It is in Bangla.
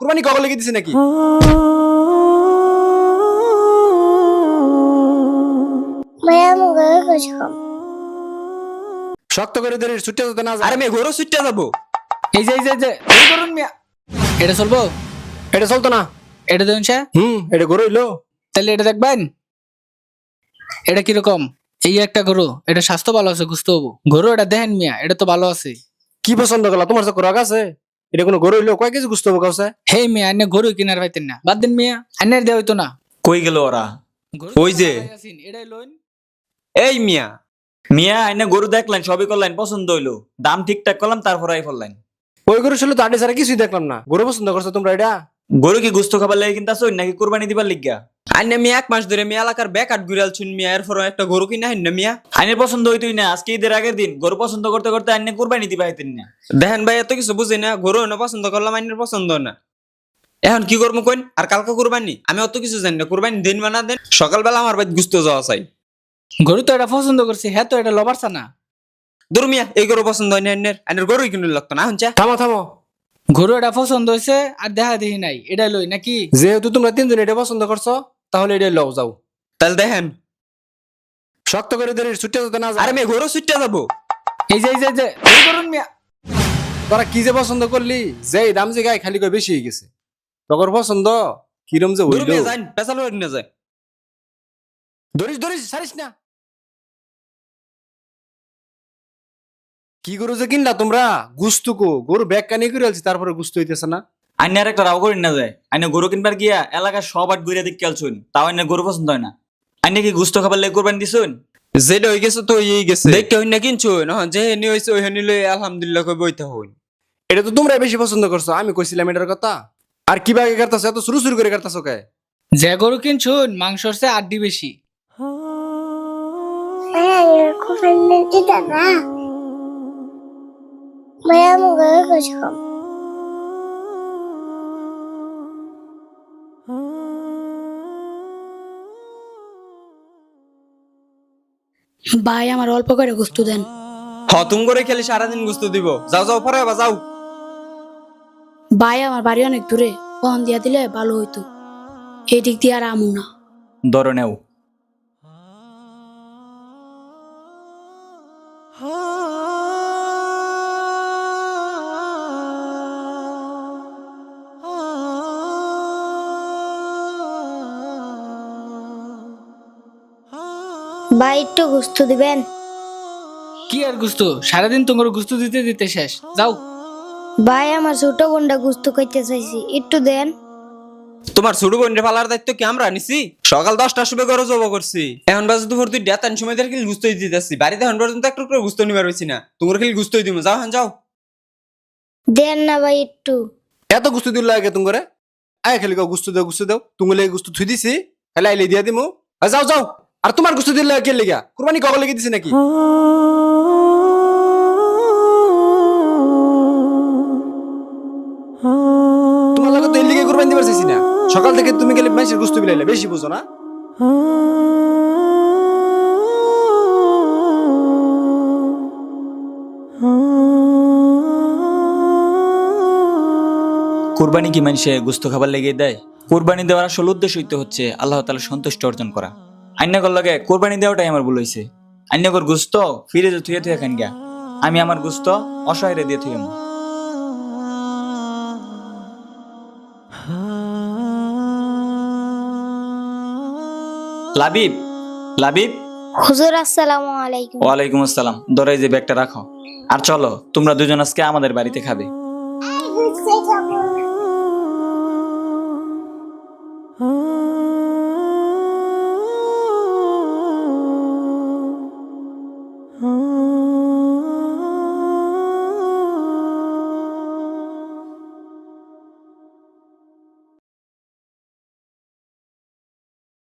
কুরবানি কবে লেগে দিছে নাকি? শক্ত করে ধরে ছুটে যেতে না। আরে মেয়ে ঘরও ছুটে যাবো। এই যে এই করুন মিয়া, এটা চলবো? এটা চলতো না। এটা দেখুন সে, এটা গরু হইলো। তাহলে এটা দেখবেন। এটা কিরকম? এই একটা গরু, এটা স্বাস্থ্য ভালো আছে, গুস্ত হবো গরু। এটা দেখেন মিয়া, এটা তো ভালো আছে। কি পছন্দ করলা? তোমার তো রাগ আছে। এটা কোনো গরু হইলো? কয় কেজি গুস্ত হবো কাউছে? হে মিয়া, আনে গরু কিনার পাইতেন না, বাদ দিন মিয়া, আনের দেওয়া হইতো না। কই গেল ওরা? গরু ওই যে। এটাই লোন। এই মিয়া, মিয়া আইনে গরু দেখলেন, সবই করলেন, পছন্দ হইলো, দাম ঠিকঠাক করলাম, তারপর আই ফেললেন। ওই গরু ছিল তো আড্ডি ছাড়া কিছুই দেখলাম না। গরু পছন্দ করছো তোমরা? এটা গরু কি গুস্ত খাবার লেগে কিনতে আসো নাকি কুরবানি দিবার লিগা? আইনে মিয়া 1 মাস ধরে মিয়া এলাকার বেকার ঘুরাল শুন মিয়া, এরপর একটা গরু কিনা হেন না মিয়া। আইনের পছন্দ হইতোই না, আজকে ঈদের আগের দিন গরু পছন্দ করতে করতে আইনে কুরবানি দিবা হইতেন না। দেখেন ভাই, এত কিছু বুঝি না, গরু না পছন্দ করলাম, আইনের পছন্দ না। এখন কি করবো কইন? আর কালকে কুরবানি, আমি অত কিছু জানি না। কুরবানি দিন বানা দেন, সকালবেলা আমার বাড়ি গুস্ত যাওয়া চাই। গরু তো এটা পছন্দ করছে, হ্যাঁ তো এটা লবারছা না। দূর মিয়া, এই গরু পছন্দ হয় না আইনের, আইনের গরুই কিনে লাগতো না। হচ্ছে থামো থামো। গরু এটা পছন্দ হয়েছে আর দেখা দেখি নাই, এটা লই নাকি? যেহেতু তোমরা তিনজন এটা পছন্দ করছো, তাহলে এটা লও যাও। তাহলে দেখেন। শক্ত করে ধরে ছুটে যেতে না। আরে মেয়ে গরু ছুটে যাবো। এই যে এই করুন মিয়া। তোরা কি যে পছন্দ করলি? যে দাম যে গায়ে খালি কয় বেশি হয়ে গেছে। তখন পছন্দ কিরম যে দূর হইলো। মিয়া যান, পেছাল না যায়। ধরিস ধরিস ছাড়িস না। কি গরু যে কিনলা তোমরা? গুস্তুকো গরু ব্যাগ কানি করে আলছি, তারপরে গুস্ত হইতেছে না। আইনে আর একটা রাও করি না যায়, আইনে গরু কিনবার গিয়া এলাকার সব আট ঘুরে দিক খেলছুন, তাও আইনে গরু পছন্দ হয় না। আইনে কি গুস্ত খাবার লেগে কুরবানি দিছুন? যেটা হয়ে গেছে তো হয়েই গেছে। দেখতে হইন না কিনছো না, যে হেনি হয়েছে ওই হেনি লই আলহামদুলিল্লাহ কই বইতে হইন। এটা তো তোমরা বেশি পছন্দ করছো, আমি কইছিলাম এটার কথা। আর কি বাগে কাটতাছো? এত শুরু শুরু করে কাটতাছো কে? যে গরু কিনছুন মাংসর চেয়ে আড্ডি বেশি। ভাই আমার অল্প করে গোস্ত দেন। তুম করে খেলে সারাদিন গুস্ত দিব। যাও যাও পরে আবার যাও। ভাই আমার বাড়ি অনেক দূরে, ফোন দিয়া দিলে ভালো হইতো। এই দিক দিয়ে আর আমু না। ধরো নেও। ভাই একটু গোস্ত দিবেন? কি আর গুস্ত, সারাদিন তোমার গুস্ত দিতে দিতে শেষ। যাও। ভাই আমার ছোট বোনটা গোস্ত খাইতে চাইছি, একটু দেন। তোমার ছোট বোনের পালার দায়িত্ব কি আমরা নিছি? সকাল 10টার সময় গরু জব করছি, এখন বাজে দুপুর 2টা, তার সময় দেখে গুস্তই দিতেছি। বাড়িতে এখন পর্যন্ত একটু করে গুস্ত নিবার হইছি না। তোমার খেলে গুস্তই দিব। যাও হ্যাঁ যাও। দেন না ভাই একটু। এত গুস্ত দিল লাগে তুমি করে? আয় খালি কাউ গুস্ত দাও। তুমি লেগে গুস্ত থুই দিছি, খালি আইলে দিয়া দিমু। যাও যাও। আর তোমার গুস্ত দিল কে লেগা? কুরবানি কবে লেগে দিছে নাকি? তোমার লাগে তো এর লিগে কুরবানি দিবার চাইছি না। সকাল থেকে তুমি গেলে মাইসের গুস্ত বিলাইলে, বেশি বুঝো না? কুরবানি কি মানুষে গুস্ত খাবার লেগে দেয়? কুরবানি দেওয়ার আসল উদ্দেশ্য হচ্ছে আল্লাহ তাআলার সন্তুষ্টি অর্জন করা। আইনাগর লাগে কুরবানি দেওয়াটাই আমার ভুল হয়েছে। আইনাগর গুস্ত ফিরে যে থুয়ে থুয়ে খান গা, আমি আমার গুস্ত অসহায়রে দিয়ে থুয়ে। লাবিব, লাবিব। হুজুর আসসালামু আলাইকুম। ওয়ালাইকুম আসসালাম। ধরে যে ব্যাগটা রাখো, আর চলো তোমরা দুজন আজকে আমাদের বাড়িতে খাবে।